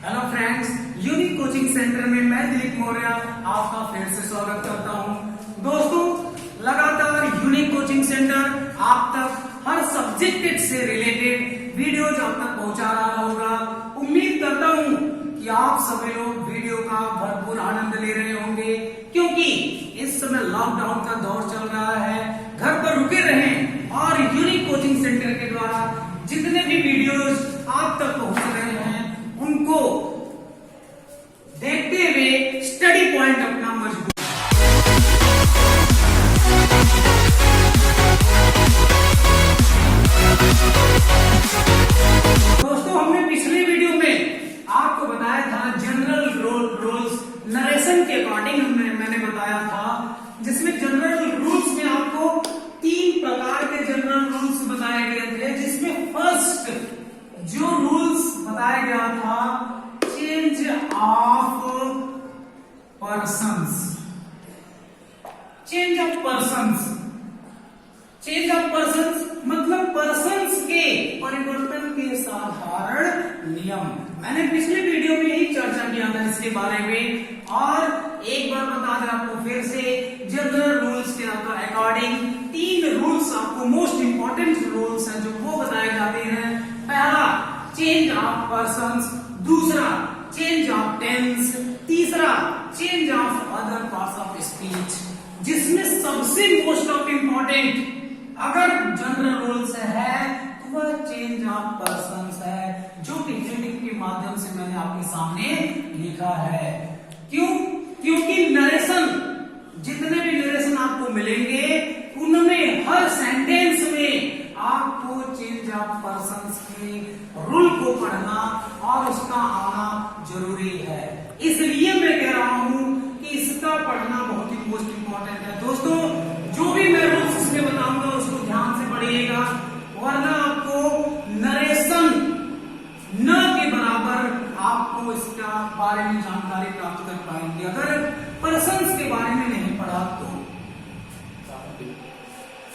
Hello friends, unique coaching centre में मैं दिलीप मौर्य आपका फिर से स्वागत करता हूं। दोस्तों, लगातार यूनिक कोचिंग सेंटर आप तक हर सब्जेक्ट से रिलेटेड वीडियोज आप तक पहुंचा रहा होगा। उम्मीद करता हूं कि आप सभी लोग वीडियो का भरपूर आनंद ले रहे होंगे, क्योंकि इस समय लॉकडाउन का दौर चल रहा है। घर पर रुके रहें और यूनिक कोचिंग सेंटर के द्वारा जितने भी वीडियोज आप तक पहुंच रहे हैं उनको देखते हुए स्टडी पॉइंट अपना मजबूत। दोस्तों, हमने पिछले वीडियो में आपको बताया था जनरल रूल्स नरेशन के अकॉर्डिंग मैंने बताया था, जिसमें जनरल रूल्स में आपको 3 प्रकार के जनरल रूल्स बताए गए थे, जिसमें फर्स्ट जो रूल्स बताया गया था change of persons. Change of persons मतलब पर्सन्स के परिवर्तन के साधारण नियम। मैंने पिछले वीडियो में ही चर्चा किया था इसके बारे में, और एक बार बता दें आपको फिर से, जनरल रूल्स के अकॉर्डिंग 3 रूल्स आपको मोस्ट इंपॉर्टेंट रूल्स हैं जो वो बताए जाते हैं। पहला चेंज ऑफ पर्सन्स, दूसरा चेंज ऑफ टेंस, तीसरा change of other parts of speech. जिसमें सबसे मोस्ट ऑफ इंपॉर्टेंट अगर जनरल रूल्स है तो वह चेंज ऑफ पर्सन्स है, जो कि हेडिंग के माध्यम से मैंने आपके सामने लिखा है। क्यों? क्योंकि नरेशन, जितने भी नरेशन आपको मिलेंगे उनमें हर सेंटेंस में आपको चेंज ऑफ पर्सन्स के रूल को पढ़ना और उसका आना जरूरी है। इसलिए मैं कह रहा हूं कि इसका पढ़ना बहुत ही मोस्ट इंपॉर्टेंट है। दोस्तों, जो भी मैं रूल्स इसमें बताऊंगा उसको ध्यान से पढ़िएगा, वरना आपको नरेशन न के बराबर आपको इसका बारे में जानकारी प्राप्त कर पाएंगे अगर पर्सन्स के बारे में नहीं पढ़ा तो।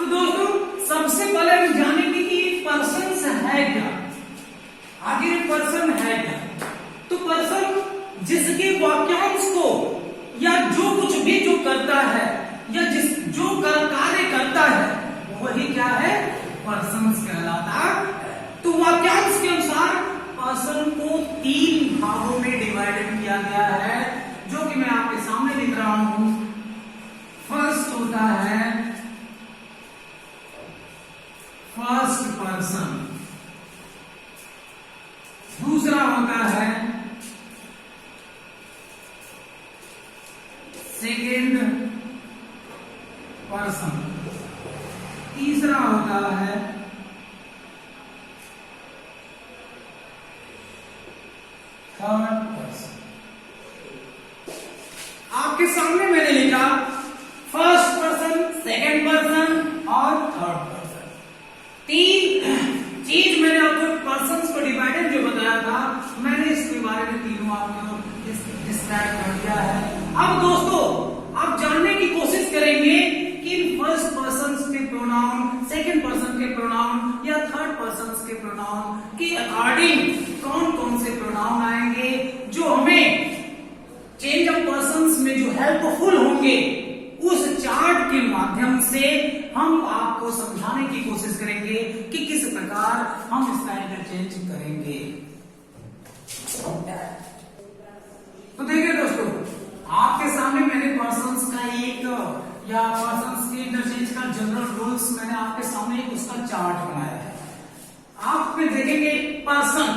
दोस्तों, सबसे पहले हम जानेंगे कि पर्सन्स है क्या। आखिर पर्सन है क्या? तो पर्सन जिसके वाक्यांश को या जो कुछ भी जो करता है या जो कार्य करता है वही क्या है? पर्सन्स कहलाता है। तो वाक्यांश के अनुसार पर्सन को 3 भागों में डिवाइडेड किया गया है, जो कि मैं आपके सामने लिख रहा हूं। फर्स्ट होता है फर्स्ट पर्सन, दूसरा होता है सेकेंड पर्सन, तीसरा होता है थर्ड पर्सन। आपके सामने मैंने लिखा फर्स्ट पर्सन, सेकेंड पर्सन और थर्ड पर्सन। 3 चीज मैंने आपको पर्सन्स को डिवाइडेड जो बताया था, मैंने इसके बारे में तीनों आपको डिस्क्राइब कर दिया है। अब दोस्तों, आप जानने की कोशिश करेंगे कि फर्स्ट पर्सन के प्रोनाउन, सेकंड पर्सन के प्रोनाउन या थर्ड पर्सन के प्रोनाउन के अकॉर्डिंग कौन कौन से प्रोनाउन आएंगे जो हमें चेंज ऑफ पर्सन्स में जो हेल्पफुल होंगे। उस चार्ट के माध्यम से हम आपको समझाने की कोशिश करेंगे कि किस प्रकार हम इसका इंटरचेंज करेंगे। तो देखिए दोस्तों, आपके सामने मैंने पर्सन्स का एक या पर्सन्स के इंटरचेंज का जनरल रूल्स मैंने आपके सामने एक उसका चार्ट बनाया है। आप में देखेंगे पर्सन,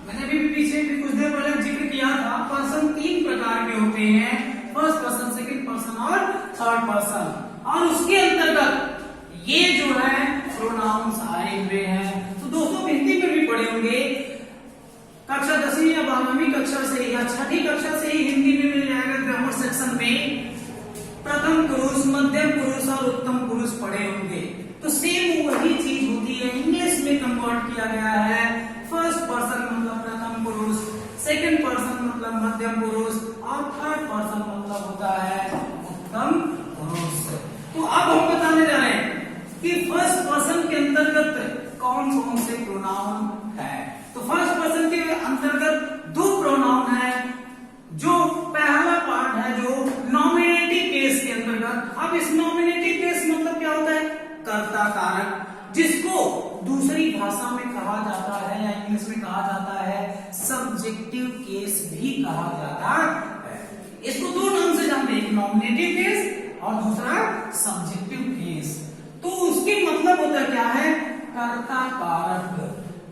मैंने भी पीछे भी कुछ देर पहले जिक्र किया था, पर्सन 3 प्रकार के होते हैं, फर्स्ट पर्सन, सेकंड पर्सन और थर्ड पर्सन। और उसके अंतर्गत ये जो है प्रोनाउंस आए हुए हैं। तो दोस्तों, हिंदी में भी पढ़े होंगे, कक्षा 10वीं या 12वीं कक्षा से या 6ठी कक्षा से ही हिंदी में मिल जाएगा। ग्रामर सेक्शन में प्रथम पुरुष, मध्यम पुरुष और उत्तम पुरुष पढ़े होंगे। तो सेम वही चीज होती है, इंग्लिश में कन्वर्ट किया गया है। फर्स्ट पर्सन मतलब प्रथम पुरुष, सेकंड पर्सन मतलब मध्यम पुरुष और थर्ड पर्सन मतलब होता है उत्तम पुरुष। तो अब हम बताने जा रहे हैं कि फर्स्ट पर्सन के अंतर्गत कौन कौन से प्रोनाउन है। तो फर्स्ट पर्सन के अंतर्गत 2 प्रोनाउन ऑब्जेक्टिव केस भी कहा जाता है। इसको दो नाम से जानते हैं, एक नॉमिनेटिव केस और दूसरा सब्जेक्टिव केस। तो उसके मतलब होता क्या है, कर्ता कारक।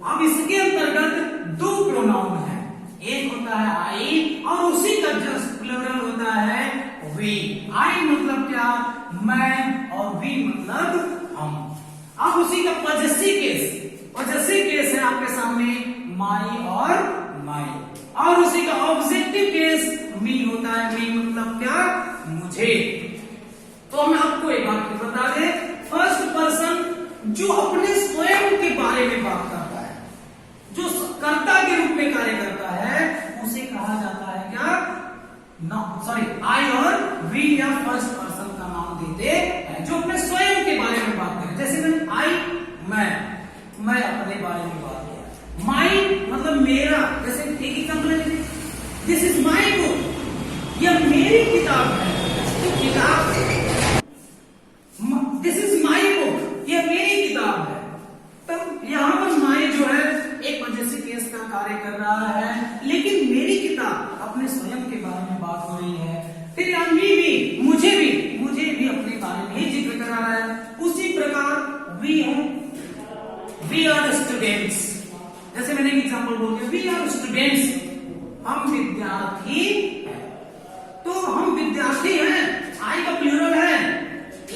अब इसके अंतर्गत दो प्रोनाउन है, एक होता है आई और उसी का जस्ट प्लूरल होता है वी। आई मतलब क्या, मैं, और वी मतलब हम। अब उसी का पॉजेसिव केस है आपके सामने, माई और माई। और उसी का ऑब्जेक्टिव केस मी होता है, मी मतलब क्या, मुझे। तो मैं आपको एक बात बता दे, फर्स्ट पर्सन जो अपने स्वयं के बारे में बात करता है, जो कर्ता के रूप में कार्य करता है, उसे कहा जाता है क्या, आई और वी या फर्स्ट पर्सन का नाम देते हैं, जो अपने स्वयं के बारे में बात करें। जैसे मैं अपने बारे में बात किया। माई मतलब मेरा, जैसे एक एग्जांपल है, दिस इज माई बुक, यह मेरी किताब है। दिस इज माई बुक, यह मेरी किताब है। तब यहां पर माई जो है एक पॉजेसिव केस का कार्य कर रहा है, लेकिन मेरी किताब अपने स्वयं के बारे में बात हो रही है। फिर यहाँ भी मुझे भी अपने बारे में ही जिक्र कर रहा है। उसी प्रकार वी है, वी आर स्टूडेंट्स। जैसे मैंने एक एग्जांपल बोल दिया, वी आर स्टूडेंट्स, हम विद्यार्थी हैं। तो हम विद्यार्थी हैं, आई का प्लूरल है,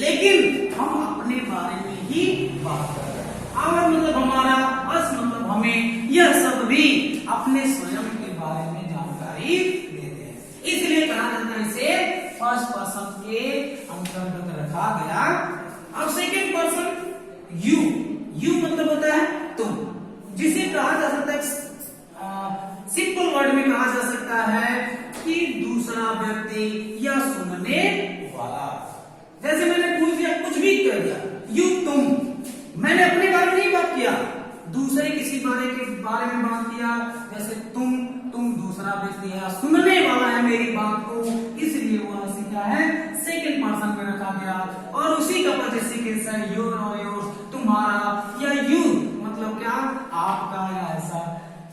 लेकिन हम अपने बारे में ही बात कर रहे हैं। आवर मतलब हमारा, अस मतलब हमें, यह सब भी अपने स्वयं के बारे में जानकारी देते हैं। इसलिए कहा जाता है इसे फर्स्ट पर्सन के अंतर्गत रखा गया। अब सेकेंड पर्सन यू मतलब होता है तुम, जिसे कहा जा सकता है, सिंपल वर्ड में कहा जा सकता है कि दूसरा व्यक्ति या सुनने वाला। जैसे मैंने पूछ दिया, कुछ भी कर दिया, यू तुम, मैंने अपने बारे में नहीं बात किया, दूसरे किसी बारे में बात किया। जैसे तुम दूसरा व्यक्ति है, सुनने वाला है मेरी बात को, इसलिए वो ऐसे क्या है, सेकंड पर्सन में रखा गया। और उसी का पॉजेसिव केस है योर और योर्स, तुम्हारा या यू मतलब क्या, आपका, या ऐसा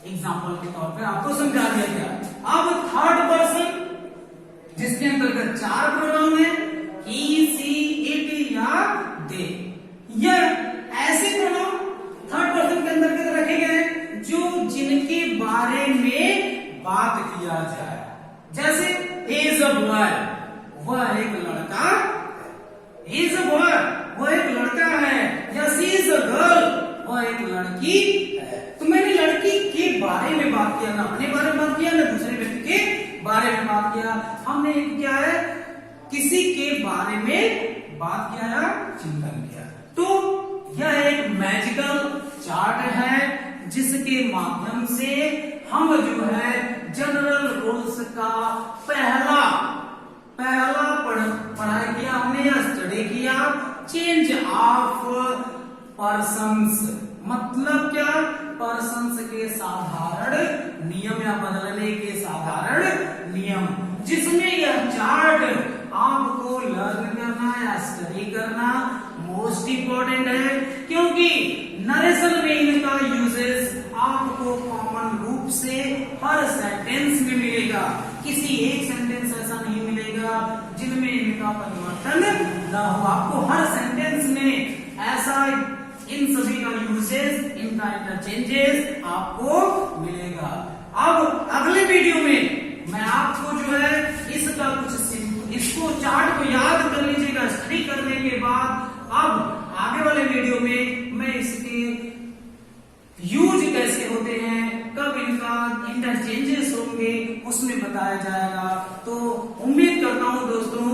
एग्जाम्पल के तौर पे आपको समझा दिया गया। अब थर्ड पर्सन जिसके अंतर्गत चार प्रोनाउन है, ही, सी, इट या दे। यह ऐसे प्रोनाउन थर्ड पर्सन के अंतर्गत रखे गए जो जिनके बारे में बात किया जाए। जैसे he is a boy, वह एक लड़का, he is a boy, वह एक लड़का है, या she is a girl, वह एक लड़की है। तो मैंने लड़की के बारे में बात किया, ना अपने बारे में बात किया, ना दूसरे व्यक्ति के बारे में बात किया। हमने क्या है, किसी के बारे में बात किया या चिंतन किया। तो यह एक मैजिकल चार्ट है जिसके माध्यम से हम जो है जनरल रूल्स का पहला पढ़ाई किया हमने, या स्टडी किया। चेंज ऑफ पर्सन्स मतलब क्या, पर्सन्स के साधारण नियम या बदलने के साधारण नियम, जिसमें यह चार्ट आपको लर्न करना या स्टडी करना मोस्ट इंपॉर्टेंट है, क्योंकि नरेशन में इनका यूजेस आपको कॉमन रूप से हर सेंटेंस में मिलेगा। किसी एक सेंटेंस ऐसा नहीं मिलेगा जिनमें इनका परिवर्तन न हो। आपको हर सेंटेंस में ऐसा इन सभी का यूजेस, इनका इंटरचेंजेस आपको मिलेगा। अब अगले वीडियो में मैं आपको जो है इसका इसको चार्ट को याद कर लीजिएगा स्टडी करने के बाद। अब आगे वाले वीडियो में मैं इसके यूज कैसे होते हैं, कब इनका इंटरचेंजेस होंगे, उसमें बताया जाएगा। तो उम्मीद करता हूं दोस्तों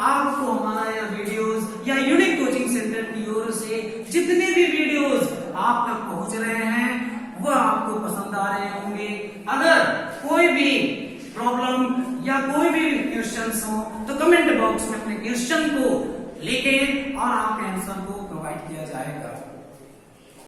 आपको हमारा यह वीडियोस या यूनिक कोचिंग सेंटर की ओर से जितने भी वीडियोस आप तक पहुंच रहे हैं वह आपको पसंद आ रहे होंगे। अगर कोई भी प्रॉब्लम या कोई भी क्वेश्चंस हो तो कमेंट बॉक्स में अपने क्वेश्चन को लिखें और आपके आंसर को प्रोवाइड किया जाएगा।